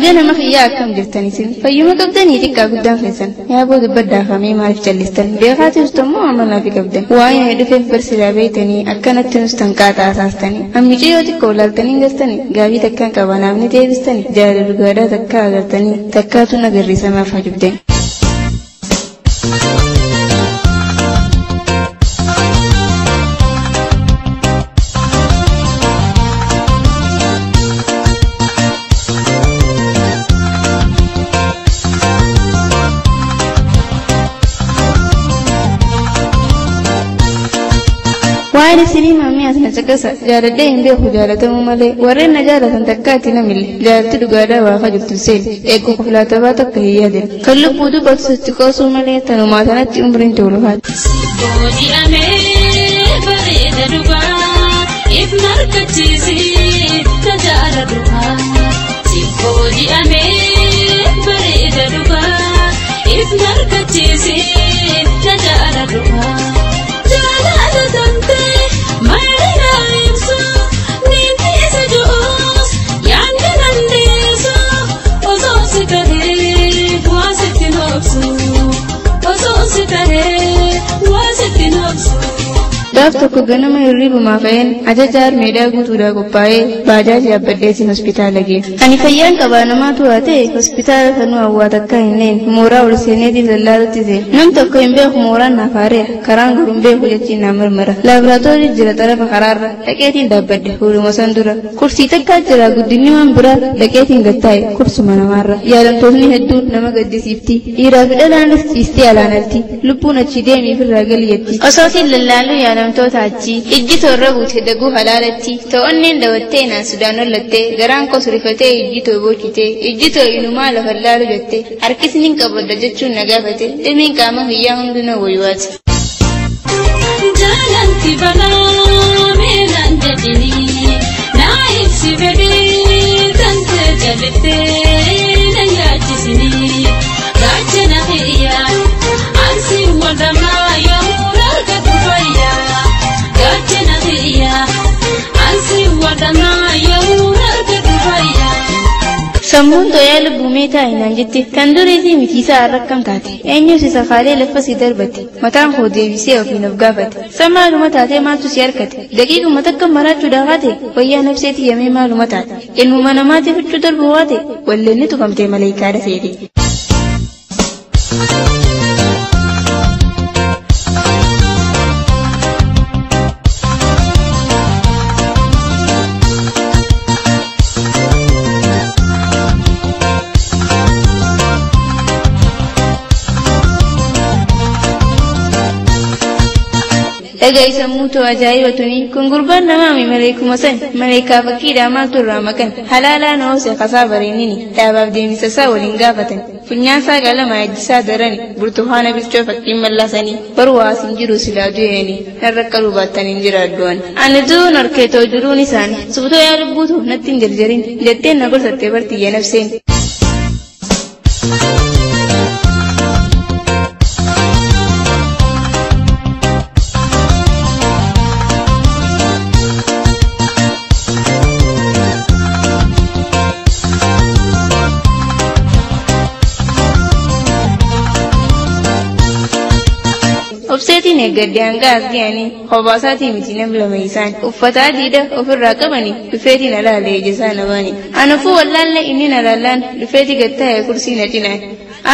نجانا مخيا كم جرتني سن فيوم كبدني تكا قدام فيسن يا بود بدأ خمي ما عرف جلستن بيخاتي استمو عملنا في كبدن وايا يدفن برسلا بيتني أكنت تنستنكات أساستني أمي جيوتي كولالتني جستني قابي تكا كوانا مني تيبستني جاري رقادا تكا أغرتني تكا تنقري سما فجبدن وعلى سليم عمي أثناء سكسة جالدين بيخو جالته مملي ورنا جالة تكاتنا ملي جالت دقادا وافجب تسيل إيكو قفلا تباتك هي دل كل بودو بكسستكوسو ملي تنماتنا تيمبرين تولوهات سيبودي أمي بريد دقا إفنار كتيزي تجار دقا سيبودي أمي بريد دقا إفنار كتيزي تجار دقا دافتو كغنما يريب ما فين أجاجار ميدا غوتودا غوباي باجاج يابديسين هوسبيتال لغي أني فيان كبانما تواتي هوسبيتال كنو أواتكا إنين مورا ورسيني دي زلالة زي نم تكو إمبيخ مورا نافاريا كران غرمبيخ ويجي نامر مرا لابراتوري جرى طرف قرار لكيتين دابد هولو مساندورا كرسي تكا جرى قدني من برا لكيتين غتاي كرسو منامارا يالم توني هدو نما قد سيفتي إيرا فدالان استي علانتي لبونا تشيديمي في الراقل يتي أصوتي للالو يالم توتاچي إجي توربوت دغو حلالتي تونين دوتينا سودانو لتي غران كو سريفتي إجي توبوچيتي إجي تو إنما لفلالو جتي هركسنين كبد جچو نغافتي دمين كاما هيا هندنا ويوات جالنتي بنا ميلان جدني نايف سيبدي تنت جلتي نياچي سني راجنا هيا أنسي ودما سمون تويال بوميتا إنجتي كندوريزي متيسا أركم تاتي أنيو سيسخالي لفسي دربتي متان خودي بيسي وفي نفقافتي سما لمتاتي ما تسياركتي دقيق متكم مرات تداغاتي ويا نفسيتي يمي ما لمتاتي إنهما نماتي في التدر بواتي واللي نتقمتي ملايكا سيدي Egai samuto aja'ibatuni kun gurban nama mi malaikum san malaika fakida ma turra makan halala no se kasabarinini dabab demi sasa walin gafatan funya sa galama yajisa darani burtuhana bicho fakkin mallasani barwa sinjiru siladu yani narrakalu batanin jiradwan anadu narketo juruni sani subuto ya rubutu natin jarjarin jette nagol satte barti ya nafsin obseti ne gaddiyan gas yani hobasati mitine blamaisan ufata dida ofir raqabani dufeti na lale jisana bani anafu wallahi inni na lallan dufeti gatta ya kursi na tina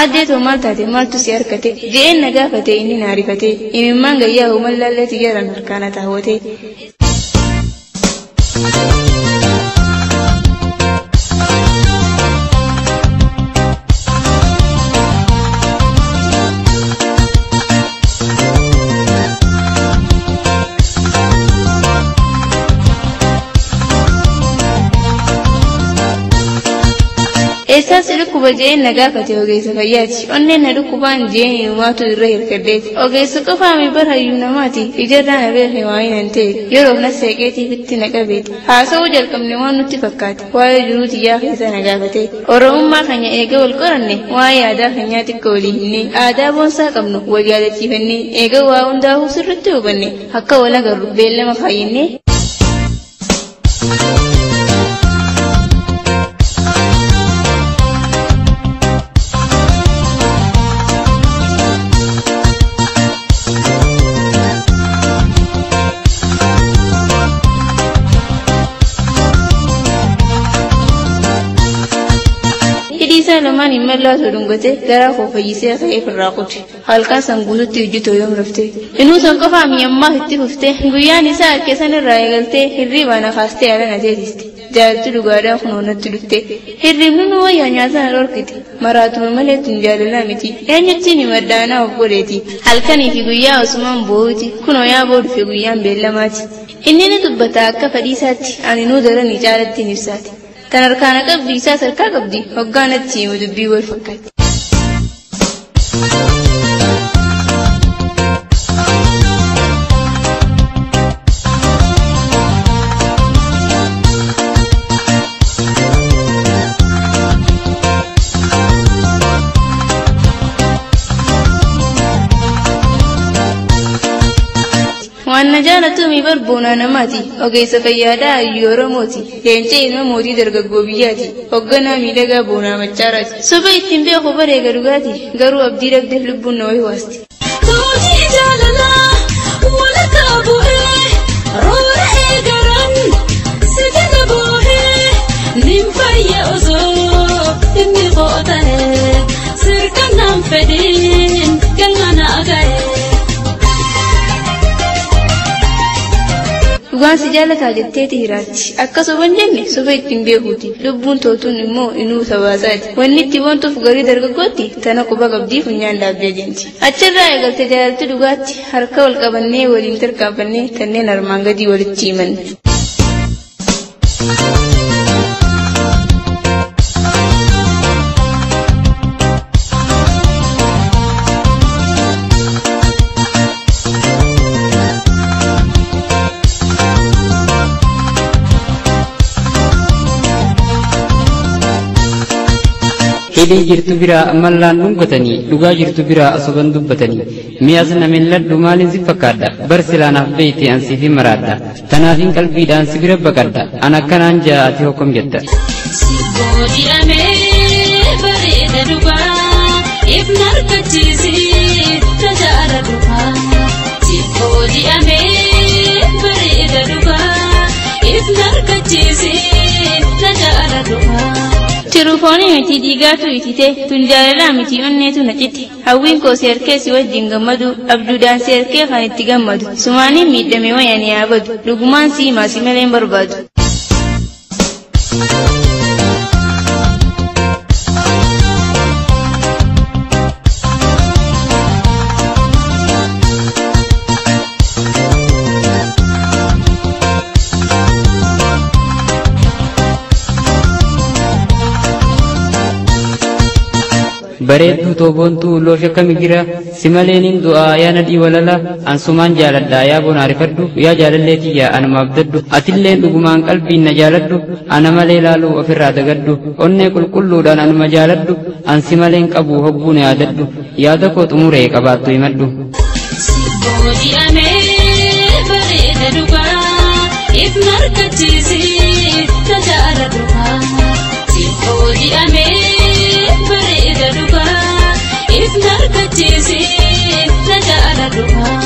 ade to malta te maltu siyarkate je na gafate inni na rifate imman gayya humal lalle tijaran kana ta hote Esa siruku baje nagafate ogeysa fayyati onne nadukuban je wato rayir kadeti ogeysa qafa mi bar hayuna mati ijarra na be hewainante yoro na seketi fitti nagabeti haso jalkamne wanutti fakkati waye juruti ya khisa nagafate oro umma kanya ege wal qoranne waye ada kanya tikoli ne ada bonsa kamno wajada tifenne ege wa unda husirtu banne hakka wala garu belle ma khayinne lamaan imallaa sodungate garaa koo fayyisee ka'ee firraa qote halkan san guututti hojjetoo yoom rafte inuu san qofaa mi'ammaa itti fufte guyyaan isaa harkee san irraa eegaltee hirriibaa na kaastee yaala na teessiste jaalatti dhugaadhaan kunoonatti dhufte hirriibni nu wayyaa nyaata na dhorkite maraatuma malee tun jaalalaa miti eenyutti ni maddaanaa of godheeti halkanii fi guyyaa osumaan boo'uti kunoo yaa boo dhufe guyyaan beellamaati inni ni dubbata akka fadhiisaatti ani nuu daranii caalatti ni ibsaati kan harkaana qabdi isaas harkaa qabdi hoggaanatti himu dubbii wal fakkaatti. Waan jaalatu mi barboona namaati ogeessa fayyaadhaa ayyuu Oromooti leencee ilma mootii dargaggoo biyyaati hogganaa miidhagaa boonaa machaaraati soba ittiin beeku bareega dhugaati garuu abdii dhabdeef lubbuun na wayii waasti. Tuutii jaalalaa walakkaa bu'ee roora eegaran sibiila boohee nimfayya osoo inni qoota'ee sirkannaan fedhiin galmana aga'ee. Dhugaan si jaalataa jetteeti hiraatti akkasumas jenne soba ittiin beekuuti lubbuun tootuun immoo inuu sabaasaati wanni itti wantuuf garii dargaggootti tana quba qabdii funyaan laabbee jenti achirraa eegalte jaalalti dhugaatti harka wal qabannee waliin tarkaanfannee kanneen armaan gadii walitti himanne. Hidhii jirtu biraa mallaan dhungatanii dhugaa jirtu biraa asoban dubbatanii mi'as namin ladhu maaliin si fakkaadha bar silaanaaf beeyte ansi fi maraadha tanaafin qalbiidhaan si bira baqadha an akkanaan jaa'ati hokkom jetta. Siboodi'amee bareeda dhugaa ifna argachiisii tajaajila dhugaa. Siboodi'amee bareeda dhugaa ifna argachiisii tajaajila dhugaa. Tirufooni miti dhiigaatu itite tun jaalalaa miti onneetu na citte hawwiin koo seerkee si wajjin gammadu abduudhaan seerkee kan itti gammadu sumaaniin miidhame wayanii yaabadu dhugumaan si maasi maleen barbaadu. bareedduu tooboontuu loosha kami jira si maleeniin du'aa yaa nadhii walala ansumaan jaaladha yaa boona arifadhu yaa jaalalleetiyya anuma abdadhu atilleen dhugumaan qalbiin na jaaladhu ana malee laaluu ofirraa dagadhu onnee qulqulluudhaan anuma jaaladhu ansi maleen qabu hogguun yaadadhu yaada koo xumuree qabaattu himadhu. Bareeda dhugaa ifna argachiisii tajaajila dhugaa. Siboodi'amee bareeda dhugaa ifna argachiisii tajaajila dhugaa.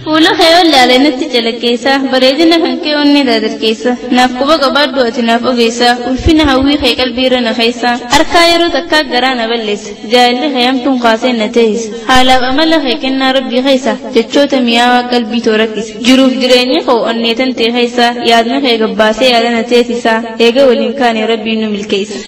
Fuula kee laalee natti calaqeessa bareedina kan kee onnee dardarkeessa naaf quba qabaadhu ati naaf ogeessa ulfina hawwii kee qalbiirra na keessa harkaa yeroo takkaa garaa na balleessa jaalalli kee hamtuun kaasee na teessisa haalaaf amala kee kennaa rabbii keessa jechoota mi'aawaa qalbii too rakkisa jiruuf jireenya koo onneetan ta'e keessa yaadni kee gabbaasee yaada na teessisa eega waliin kaane rabbiin nu milkeessa.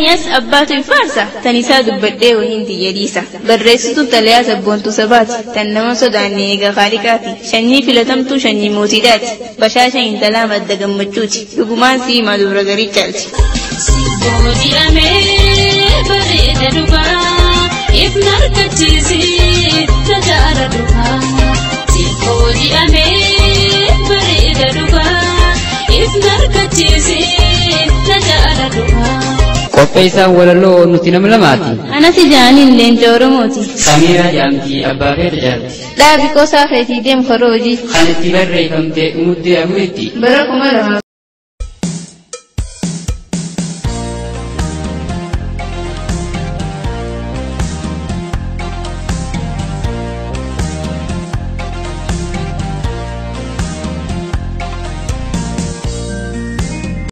Yes, abbaatu ifaarsa tan isaa dubbadhee wahiin tiyyadiisa barreessitu xalayaa sabboontuu sabaati tan nama sodaanne eega kaaliqaati shanyii filatamtuu shanyii mootiidhaati bashaasha intalaa madda gammachuuti dhugumaan sii maadura garii caalti. Siboodi'amee bareeda dhugaa ifna argachiisii tajaajila dhugaa. Siboodi'amee bareeda dhugaa ifna argachiisii tajaajila dhugaa. qopheessaan walaloo nuti nama lamaati. Anasi jaaniin leenca Oromooti. Samiira jaamtii abbaa feeta jaalti. Dhaabi qoosaa feetii deemu koroo hojii. Kan itti barreeffamte umuddee amuutti. Bara 2000.